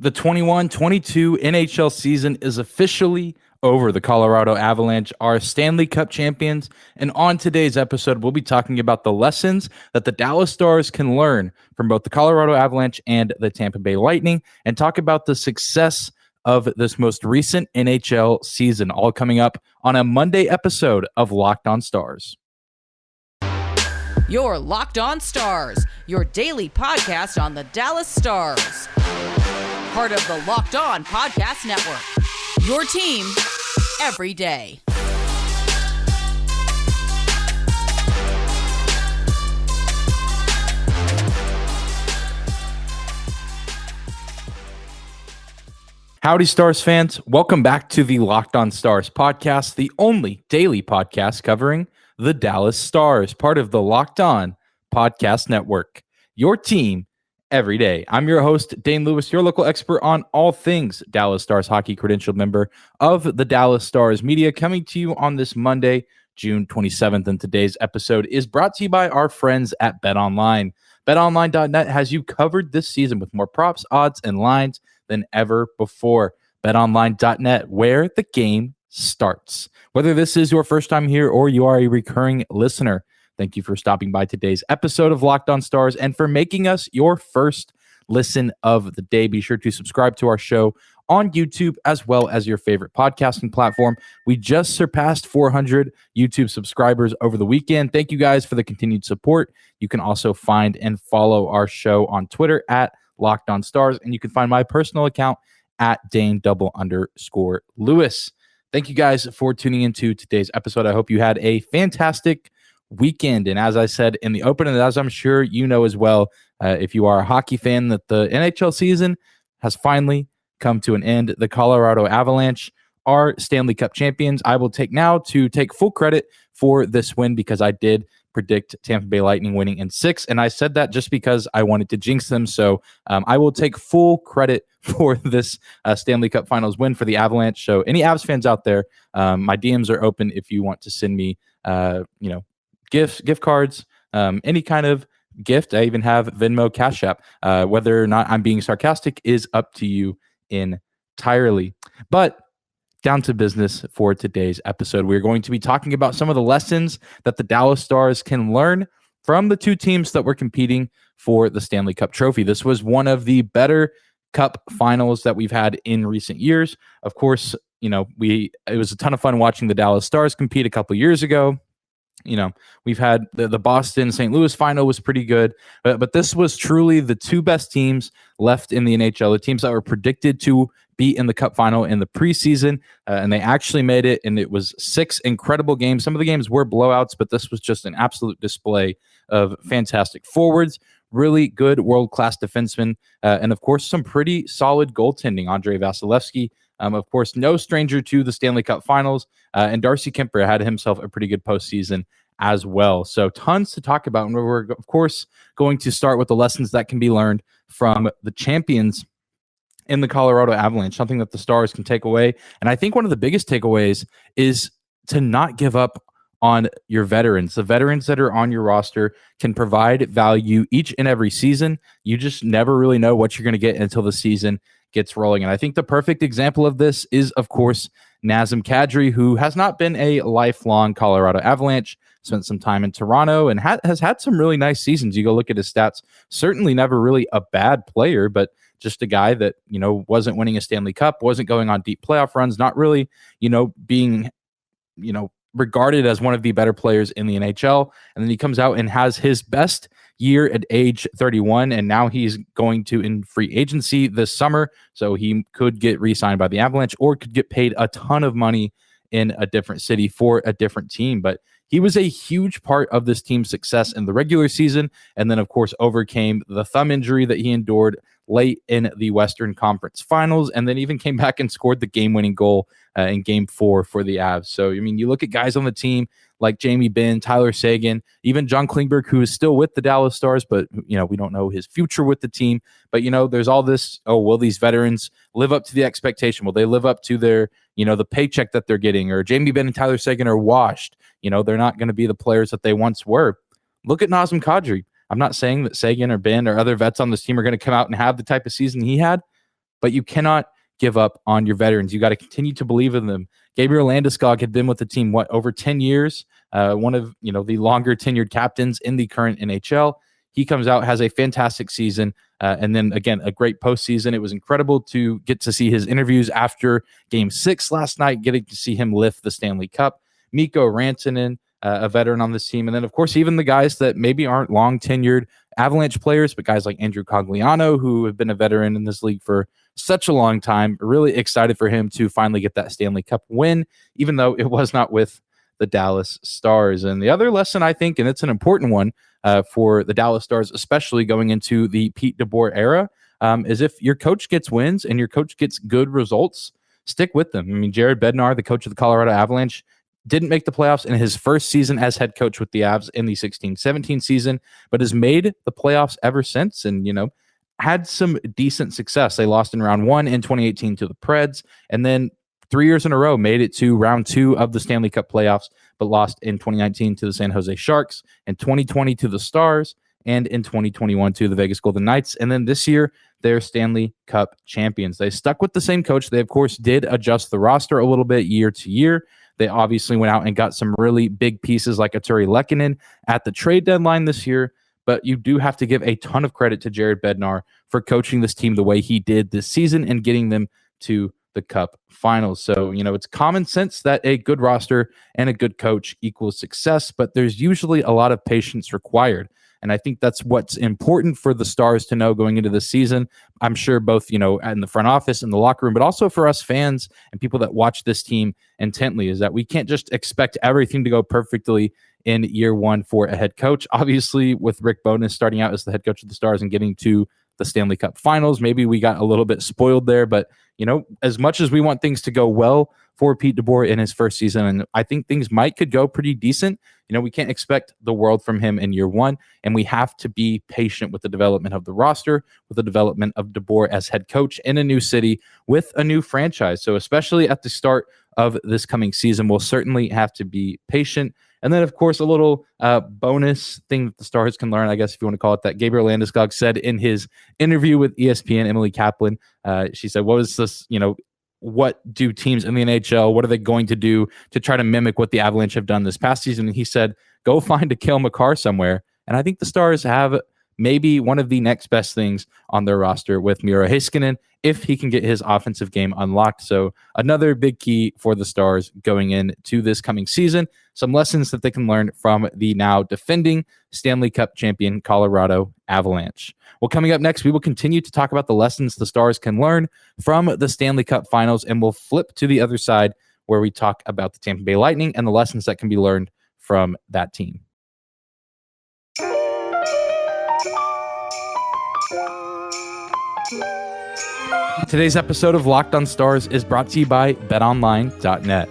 The 21-22 NHL season is officially over. The Colorado Avalanche are Stanley Cup champions, and on today's episode, we'll be talking about the lessons that the Dallas Stars can learn from both the Colorado Avalanche and the Tampa Bay Lightning, and talk about the success of this most recent NHL season, all coming up on a Monday episode of Locked On Stars. You're Locked On Stars, your daily podcast on the Dallas Stars. Part of the Locked On Podcast Network, your team every day. Howdy, Stars fans. Welcome back to the Locked On Stars podcast, the only daily podcast covering the Dallas Stars, part of the Locked On Podcast Network, your team every day. I'm your host, Dane Lewis, your local expert on all things Dallas Stars hockey, credentialed member of the Dallas Stars media, coming to you on this Monday, June 27th. And today's episode is brought to you by our friends at BetOnline. BetOnline.net has you covered this season with more props, odds, and lines than ever before. BetOnline.net, where the game starts. Whether this is your first time here or you are a recurring listener, thank you for stopping by today's episode of Locked On Stars and for making us your first listen of the day. Be sure to subscribe to our show on YouTube as well as your favorite podcasting platform. We just surpassed 400 YouTube subscribers over the weekend. Thank you guys for the continued support. You can also find and follow our show on Twitter at Locked On Stars, and you can find my personal account at Dane_Lewis. Thank you guys for tuning into today's episode. I hope you had a fantastic weekend. And as I said in the open, and as I'm sure you know as well, if you are a hockey fan, that the NHL season has finally come to an end. The Colorado Avalanche are Stanley Cup champions. I will take full credit for this win because I did predict Tampa Bay Lightning winning in 6, and I said that just because I wanted to jinx them. So I will take full credit for this Stanley Cup Finals win for the Avalanche. So any Avs fans out there, my DMs are open if you want to send me, gift cards, any kind of gift. I even have Venmo, Cash App. Whether or not I'm being sarcastic is up to you entirely. But down to business for today's episode. We're going to be talking about some of the lessons that the Dallas Stars can learn from the two teams that were competing for the Stanley Cup trophy. This was one of the better Cup finals that we've had in recent years. Of course, it was a ton of fun watching the Dallas Stars compete a couple years ago. We've had the Boston St. Louis final was pretty good, but this was truly the two best teams left in the NHL, the teams that were predicted to be in the Cup final in the preseason, and they actually made it, and it was 6 incredible games. Some of the games were blowouts, but this was just an absolute display of fantastic forwards, really good world-class defensemen, and of course, some pretty solid goaltending. Andrei Vasilevsky, of course, no stranger to the Stanley Cup Finals, and Darcy Kuemper had himself a pretty good postseason as well. So tons to talk about, and we're, of course, going to start with the lessons that can be learned from the champions in the Colorado Avalanche, something that the Stars can take away. And I think one of the biggest takeaways is to not give up on your veterans. The veterans that are on your roster can provide value each and every season. You just never really know what you're going to get until the season gets rolling. And I think the perfect example of this is, of course, Nazem Kadri, who has not been a lifelong Colorado Avalanche, spent some time in Toronto, and has had some really nice seasons. You go look at his stats, certainly never really a bad player, but just a guy that, wasn't winning a Stanley Cup, wasn't going on deep playoff runs, not really, being, regarded as one of the better players in the NHL. And then he comes out and has his best year at age 31, and now he's going to in free agency this summer. So he could get re-signed by the Avalanche or could get paid a ton of money in a different city for a different team. But he was a huge part of this team's success in the regular season, and then, of course, overcame the thumb injury that he endured late in the Western Conference Finals, and then even came back and scored the game-winning goal in Game 4 for the Avs. So, you look at guys on the team like Jamie Benn, Tyler Seguin, even John Klingberg, who is still with the Dallas Stars, but, we don't know his future with the team. But, there's all this, will these veterans live up to the expectation? Will they live up to their, the paycheck that they're getting? Or Jamie Benn and Tyler Seguin are washed. They're not going to be the players that they once were. Look at Nazem Kadri. I'm not saying that Seguin or Ben or other vets on this team are going to come out and have the type of season he had, but you cannot give up on your veterans. You got to continue to believe in them. Gabriel Landeskog had been with the team, over 10 years, one of the longer tenured captains in the current NHL. He comes out, has a fantastic season, and then, again, a great postseason. It was incredible to get to see his interviews after Game 6 last night, getting to see him lift the Stanley Cup. Mikko Rantanen, a veteran on this team. And then, of course, even the guys that maybe aren't long-tenured Avalanche players, but guys like Andrew Cogliano, who have been a veteran in this league for such a long time. Really excited for him to finally get that Stanley Cup win, even though it was not with the Dallas Stars. And the other lesson, I think, and it's an important one for the Dallas Stars, especially going into the Pete DeBoer era, is if your coach gets wins and your coach gets good results, stick with them. I mean, Jared Bednar, the coach of the Colorado Avalanche, didn't make the playoffs in his first season as head coach with the Avs in the 16-17 season, but has made the playoffs ever since and, had some decent success. They lost in round 1 in 2018 to the Preds, and then 3 years in a row made it to round 2 of the Stanley Cup playoffs, but lost in 2019 to the San Jose Sharks, in 2020 to the Stars, and in 2021 to the Vegas Golden Knights. And then this year, they're Stanley Cup champions. They stuck with the same coach. They, of course, did adjust the roster a little bit year to year. They obviously went out and got some really big pieces like Artturi Lehkonen at the trade deadline this year. But you do have to give a ton of credit to Jared Bednar for coaching this team the way he did this season and getting them to the Cup Finals. So, it's common sense that a good roster and a good coach equals success, but there's usually a lot of patience required. And I think that's what's important for the Stars to know going into the season. I'm sure both, in the front office and the locker room, but also for us fans and people that watch this team intently, is that we can't just expect everything to go perfectly in year one for a head coach. Obviously, with Rick Bowness starting out as the head coach of the Stars and getting to the Stanley Cup Finals, maybe we got a little bit spoiled there. But, as much as we want things to go well for Pete DeBoer in his first season, and I think things could go pretty decent, we can't expect the world from him in year one, and we have to be patient with the development of the roster, with the development of DeBoer as head coach in a new city with a new franchise. So especially at the start of this coming season, we'll certainly have to be patient. And then, of course, a little bonus thing that the Stars can learn, I guess, if you want to call it that. Gabriel Landeskog said in his interview with ESPN, Emily Kaplan, she said, what is this, what do teams in the NHL, what are they going to do to try to mimic what the Avalanche have done this past season? And he said, go find a Cale Makar somewhere. And I think the Stars have maybe one of the next best things on their roster with Miro Heiskanen, if he can get his offensive game unlocked. So another big key for the Stars going into this coming season. Some lessons that they can learn from the now defending Stanley Cup champion Colorado Avalanche. Well, coming up next, we will continue to talk about the lessons the Stars can learn from the Stanley Cup Finals, and we'll flip to the other side where we talk about the Tampa Bay Lightning and the lessons that can be learned from that team. Today's episode of Locked on Stars is brought to you by BetOnline.net.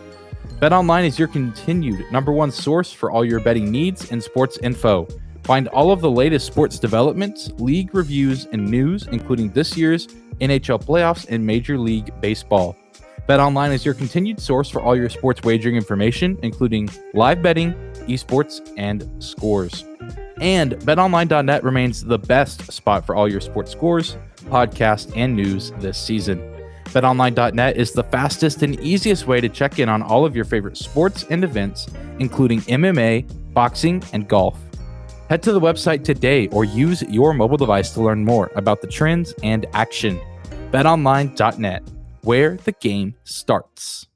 BetOnline is your continued #1 source for all your betting needs and sports info. Find all of the latest sports developments, league reviews, and news, including this year's NHL playoffs and Major League Baseball. BetOnline is your continued source for all your sports wagering information, including live betting, esports, and scores. And BetOnline.net remains the best spot for all your sports scores, podcasts, and news this season. BetOnline.net is the fastest and easiest way to check in on all of your favorite sports and events, including MMA, boxing, and golf. Head to the website today or use your mobile device to learn more about the trends and action. BetOnline.net, where the game starts.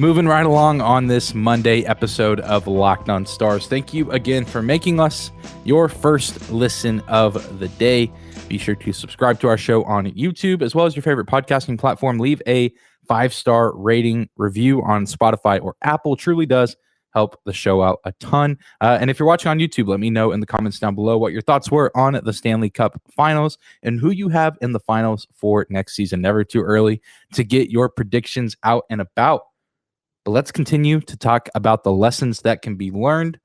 Moving right along on this Monday episode of Locked on Stars. Thank you again for making us your first listen of the day. Be sure to subscribe to our show on YouTube, as well as your favorite podcasting platform. Leave a 5-star rating review on Spotify or Apple. Truly does help the show out a ton. And if you're watching on YouTube, let me know in the comments down below what your thoughts were on the Stanley Cup Finals and who you have in the finals for next season. Never too early to get your predictions out and about. But let's continue to talk about the lessons that can be learned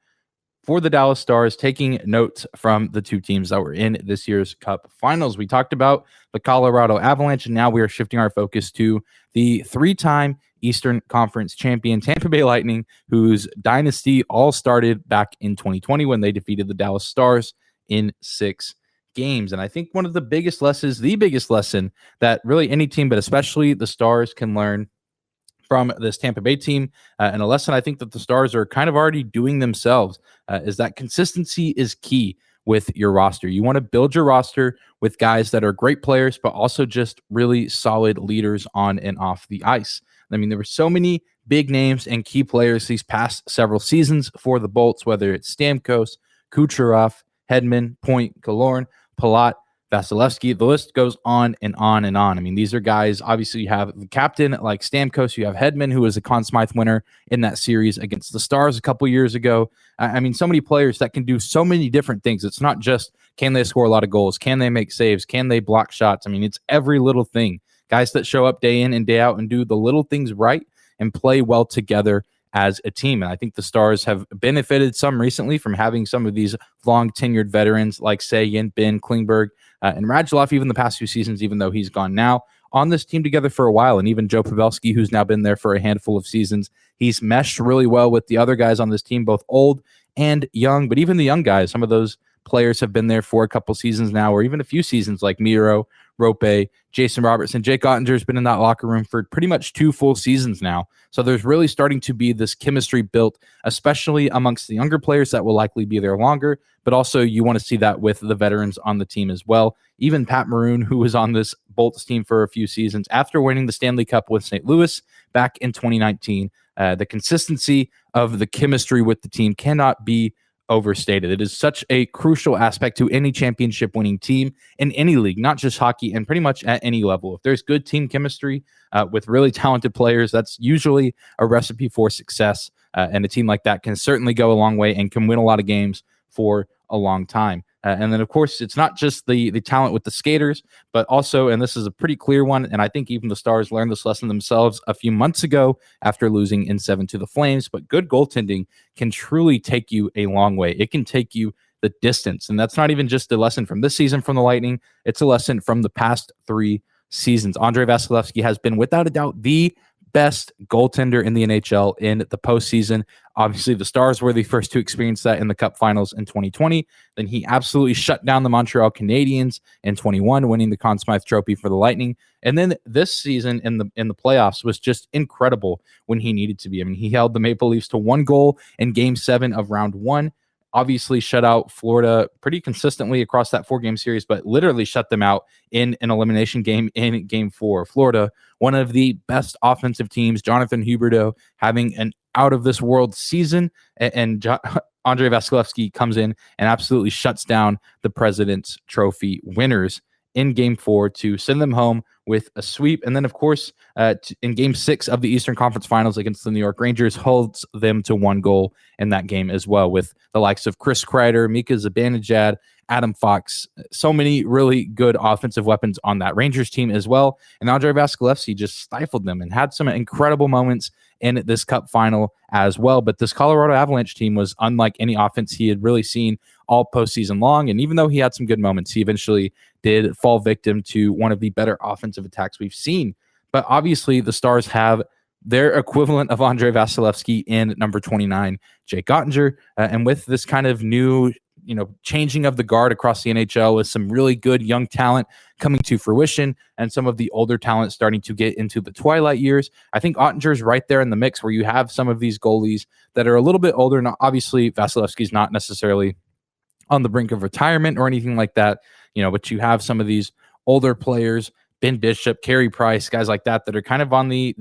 for the Dallas Stars, taking notes from the two teams that were in this year's Cup Finals. We talked about the Colorado Avalanche, and now we are shifting our focus to the 3-time Eastern Conference champion Tampa Bay Lightning, whose dynasty all started back in 2020 when they defeated the Dallas Stars in 6 games. And I think one of the biggest lessons, the biggest lesson that really any team, but especially the Stars, can learn from this Tampa Bay team, and a lesson I think that the Stars are kind of already doing themselves, is that consistency is key with your roster. You want to build your roster with guys that are great players, but also just really solid leaders on and off the ice. I mean, there were so many big names and key players these past several seasons for the Bolts, whether it's Stamkos, Kucherov, Hedman, Point, Killorn, Palat, Vasilevsky. The list goes on and on and on. I mean, these are guys, obviously you have the captain like Stamkos, you have Hedman, who was a Conn Smythe winner in that series against the Stars a couple years ago. I mean, so many players that can do so many different things. It's not just, can they score a lot of goals? Can they make saves? Can they block shots? I mean, it's every little thing. Guys that show up day in and day out and do the little things right and play well together as a team. And I think the Stars have benefited some recently from having some of these long tenured veterans like Seguin, Ben, Klingberg, and Radulov, even the past few seasons, even though he's gone now, on this team together for a while. And even Joe Pavelski, who's now been there for a handful of seasons, he's meshed really well with the other guys on this team, both old and young. But even the young guys, some of those players have been there for a couple seasons now, or even a few seasons, like Miro, Rope, Jason Robertson. Jake Ottinger's been in that locker room for pretty much 2 full seasons now. So there's really starting to be this chemistry built, especially amongst the younger players that will likely be there longer. But also you want to see that with the veterans on the team as well. Even Pat Maroon, who was on this Bolts team for a few seasons after winning the Stanley Cup with St. Louis back in 2019, the consistency of the chemistry with the team cannot be overstated. It is such a crucial aspect to any championship winning team in any league, not just hockey, and pretty much at any level. If there's good team chemistry with really talented players, that's usually a recipe for success. And a team like that can certainly go a long way and can win a lot of games for a long time. And then, of course, it's not just the talent with the skaters, but also, and this is a pretty clear one, and I think even the Stars learned this lesson themselves a few months ago after losing in 7 to the Flames, but good goaltending can truly take you a long way. It can take you the distance, and that's not even just a lesson from this season from the Lightning. It's a lesson from the past 3 seasons. Andrei Vasilevsky has been, without a doubt, the best goaltender in the NHL in the postseason. Obviously, the Stars were the first to experience that in the Cup Finals in 2020. Then he absolutely shut down the Montreal Canadiens in 21, winning the Conn Smythe Trophy for the Lightning. And then this season in the playoffs was just incredible when he needed to be. I mean, he held the Maple Leafs to 1 goal in Game 7 of Round 1. Obviously shut out Florida pretty consistently across that 4-game series, but literally shut them out in an elimination game in Game 4. Florida, one of the best offensive teams, Jonathan Huberdeau having an out-of-this-world season, and Andrei Vasilevsky comes in and absolutely shuts down the President's Trophy winners in Game 4 to send them home with a sweep. And then, of course, in Game 6 of the Eastern Conference Finals against the New York Rangers, holds them to 1 goal in that game as well, with the likes of Chris Kreider, Mika Zibanejad, Adam Fox. So many really good offensive weapons on that Rangers team as well. And Andrei Vasilevsky just stifled them and had some incredible moments in this Cup final as well. But this Colorado Avalanche team was unlike any offense he had really seen all postseason long. And even though he had some good moments, he eventually did fall victim to one of the better offensive attacks we've seen. But obviously the Stars have their equivalent of Andrei Vasilevsky in number 29, Jake Ottinger. And with this kind of new, changing of the guard across the NHL, with some really good young talent coming to fruition and some of the older talent starting to get into the twilight years, I think Ottinger's right there in the mix, where you have some of these goalies that are a little bit older. Now, obviously, Vasilevsky's not necessarily on the brink of retirement or anything like that, but you have some of these older players, Ben Bishop, Carey Price, guys like that are kind of on the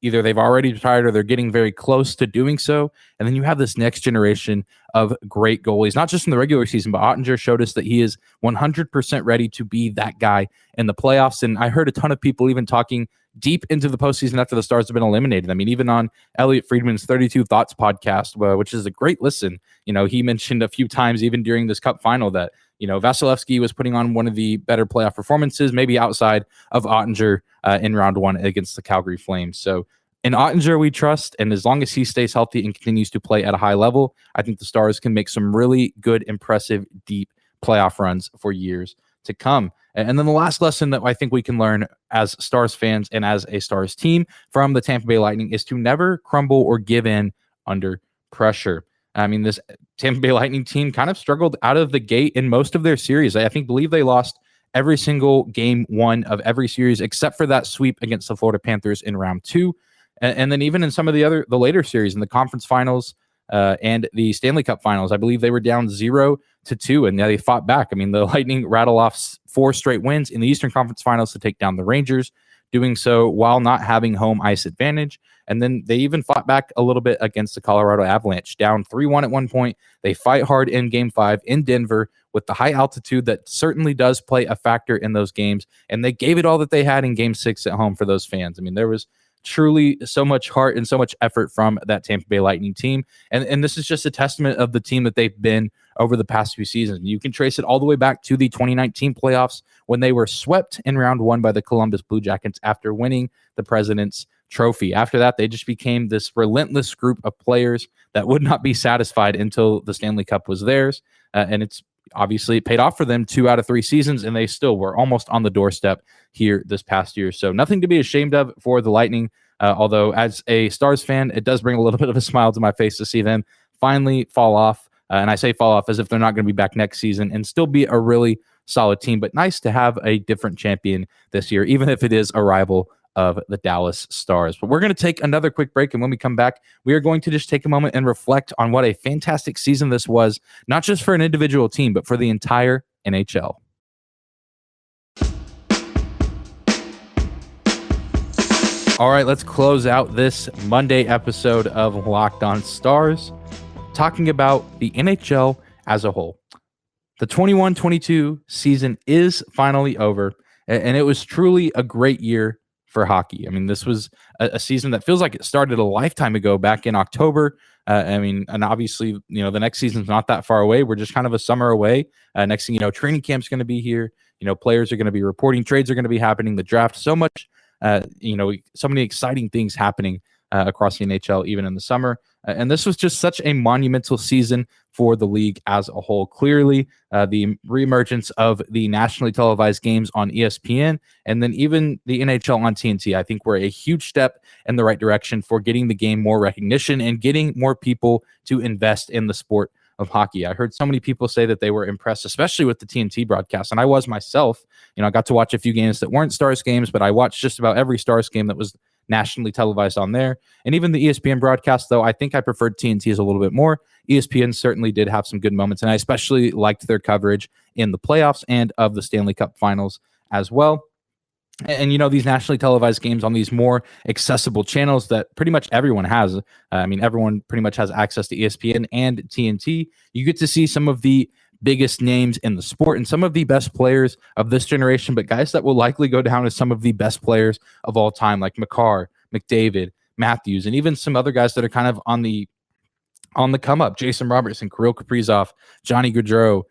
either they've already retired or they're getting very close to doing so. And then you have this next generation of great goalies, not just in the regular season, but Ottinger showed us that he is 100% ready to be that guy in the playoffs. And I heard a ton of people even talking deep into the postseason after the Stars have been eliminated. I mean, even on Elliot Friedman's 32 Thoughts podcast, which is a great listen, he mentioned a few times, even during this Cup final, that, Vasilevsky was putting on one of the better playoff performances, maybe outside of Ottinger in round 1 against the Calgary Flames. So in Ottinger, we trust, and as long as he stays healthy and continues to play at a high level, I think the Stars can make some really good, impressive, deep playoff runs for years to come. And then the last lesson that I think we can learn as Stars fans and as a Stars team from the Tampa Bay Lightning is to never crumble or give in under pressure. I mean, this Tampa Bay Lightning team kind of struggled out of the gate in most of their series. I believe they lost every single game one of every series except for that sweep against the Florida Panthers in round 2. And then even in some of the later series in the conference finals and the Stanley Cup Finals, I believe they were down 0-2, and now they fought back. I mean, the Lightning rattle off 4 straight wins in the Eastern Conference Finals to take down the Rangers, doing so while not having home ice advantage. And then they even fought back a little bit against the Colorado Avalanche, down 3-1 at one point. They fight hard in Game 5 in Denver with the high altitude that certainly does play a factor in those games. And they gave it all that they had in Game 6 at home for those fans. I mean, there was truly so much heart and so much effort from that Tampa Bay Lightning team. And this is just a testament of the team that they've been over the past few seasons. You can trace it all the way back to the 2019 playoffs when they were swept in round 1 by the Columbus Blue Jackets after winning the President's Trophy. After that, they just became this relentless group of players that would not be satisfied until the Stanley Cup was theirs. And it's obviously paid off for them 2 out of 3 seasons, and they still were almost on the doorstep here this past year. So nothing to be ashamed of for the Lightning. Although as a Stars fan, it does bring a little bit of a smile to my face to see them finally fall off. And I say fall off as if they're not going to be back next season and still be a really solid team. But nice to have a different champion this year, even if it is a rival of the Dallas Stars. But we're going to take another quick break, and when we come back, we are going to just take a moment and reflect on what a fantastic season this was, not just for an individual team, but for the entire NHL. All right, let's close out this Monday episode of Locked On Stars, talking about the NHL as a whole. The 21-22 season is finally over, and it was truly a great year for hockey. I mean, this was a season that feels like it started a lifetime ago, back in October. And obviously, the next season's not that far away. We're just kind of a summer away. Next thing you know, training camp's going to be here. Players are going to be reporting, trades are going to be happening, the draft, so much, so many exciting things happening across the NHL, even in the summer. And this was just such a monumental season for the league as a whole. Clearly, the reemergence of the nationally televised games on ESPN and then even the NHL on TNT, I think were a huge step in the right direction for getting the game more recognition and getting more people to invest in the sport of hockey. I heard so many people say that they were impressed, especially with the TNT broadcast. And I was myself. I got to watch a few games that weren't Stars games, but I watched just about every Stars game that was nationally televised on there. And even the ESPN broadcast, though, I think I preferred TNT's a little bit more. ESPN certainly did have some good moments, and I especially liked their coverage in the playoffs and of the Stanley Cup Finals as well. And, these nationally televised games on these more accessible channels that pretty much everyone has. Everyone pretty much has access to ESPN and TNT. You get to see some of the biggest names in the sport and some of the best players of this generation, but guys that will likely go down as some of the best players of all time, like Makar, McDavid, Matthews, and even some other guys that are kind of on the come up. Jason Robertson, Kirill Kaprizov, Johnny Gaudreau.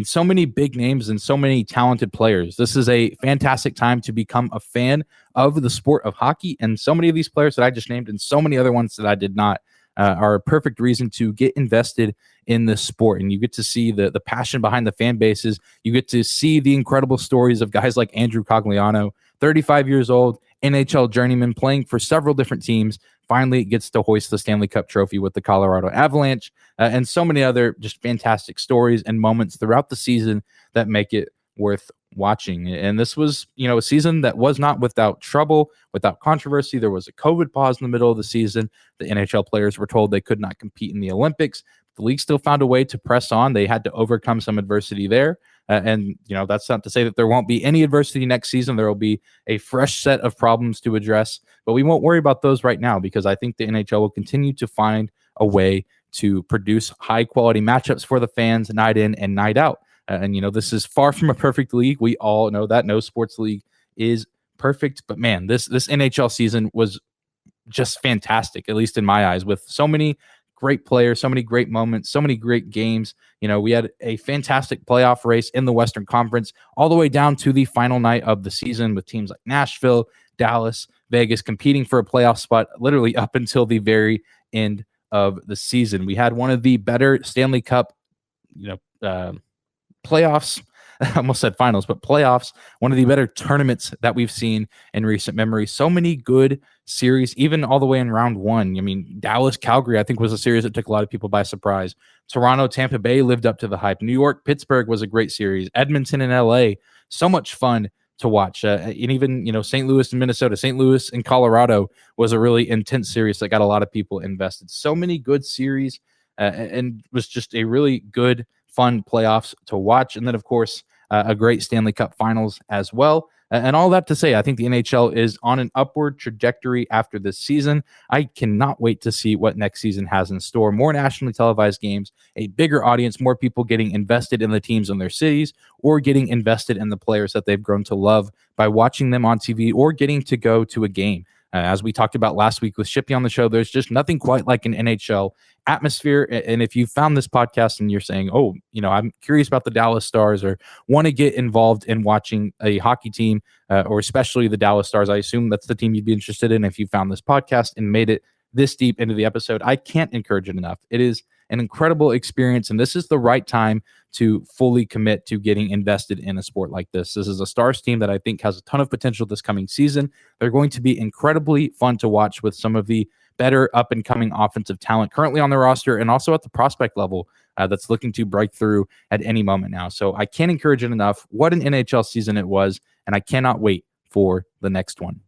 So many big names and so many talented players. This is a fantastic time to become a fan of the sport of hockey, and so many of these players that I just named and so many other ones that I did not are a perfect reason to get invested in this sport. And you get to see the passion behind the fan bases. You get to see the incredible stories of guys like Andrew Cogliano, 35 years old, NHL journeyman, playing for several different teams, finally gets to hoist the Stanley Cup trophy with the Colorado Avalanche, and so many other just fantastic stories and moments throughout the season that make it worth watching. And this was, a season that was not without trouble, without controversy. There was a COVID pause in the middle of the season. The NHL players were told they could not compete in the Olympics. The league still found a way to press on. They had to overcome some adversity there. And that's not to say that there won't be any adversity next season. There will be a fresh set of problems to address, but we won't worry about those right now because I think the NHL will continue to find a way to produce high quality matchups for the fans night in and night out. And this is far from a perfect league. We all know that no sports league is perfect, but man, this NHL season was just fantastic, at least in my eyes, with so many great players, so many great moments, so many great games. We had a fantastic playoff race in the Western Conference all the way down to the final night of the season with teams like Nashville, Dallas, Vegas competing for a playoff spot literally up until the very end of the season. We had one of the better Stanley Cup, playoffs I almost said finals, but playoffs, one of the better tournaments that we've seen in recent memory. So many good series, even all the way in round one. I mean, Dallas, Calgary, I think was a series that took a lot of people by surprise. Toronto, Tampa Bay lived up to the hype. New York, Pittsburgh was a great series. Edmonton and LA, so much fun to watch. And even, St. Louis and Minnesota, St. Louis and Colorado was a really intense series that got a lot of people invested. So many good series and was just a really good, fun playoffs to watch. And then, of course, a great Stanley Cup Finals as well. And all that to say, I think the NHL is on an upward trajectory after this season. I cannot wait to see what next season has in store. More nationally televised games, a bigger audience, more people getting invested in the teams in their cities or getting invested in the players that they've grown to love by watching them on TV or getting to go to a game. As we talked about last week with Shippy on the show, there's just nothing quite like an NHL atmosphere. And if you found this podcast and you're saying, I'm curious about the Dallas Stars or want to get involved in watching a hockey team or especially the Dallas Stars, I assume that's the team you'd be interested in if you found this podcast and made it this deep into the episode. I can't encourage it enough. It is an incredible experience, and this is the right time to fully commit to getting invested in a sport like this. This is a Stars team that I think has a ton of potential this coming season. They're going to be incredibly fun to watch with some of the better up-and-coming offensive talent currently on the roster and also at the prospect level that's looking to break through at any moment now. So I can't encourage it enough. What an NHL season it was, and I cannot wait for the next one.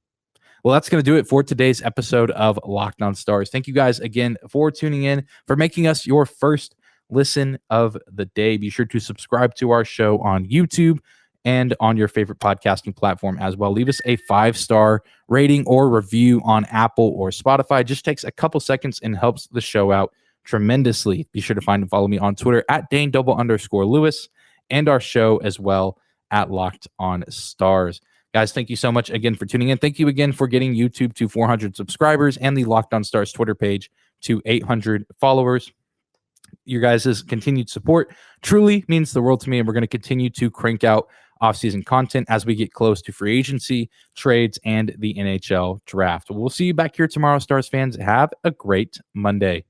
Well, that's going to do it for today's episode of Locked On Stars. Thank you guys again for tuning in, for making us your first listen of the day. Be sure to subscribe to our show on YouTube and on your favorite podcasting platform as well. Leave us a 5-star rating or review on Apple or Spotify. It just takes a couple seconds and helps the show out tremendously. Be sure to find and follow me on Twitter at Dane_Lewis and our show as well at Locked On Stars. Guys, thank you so much again for tuning in. Thank you again for getting YouTube to 400 subscribers and the Locked On Stars Twitter page to 800 followers. Your guys' continued support truly means the world to me, and we're going to continue to crank out off-season content as we get close to free agency, trades, and the NHL draft. We'll see you back here tomorrow, Stars fans. Have a great Monday.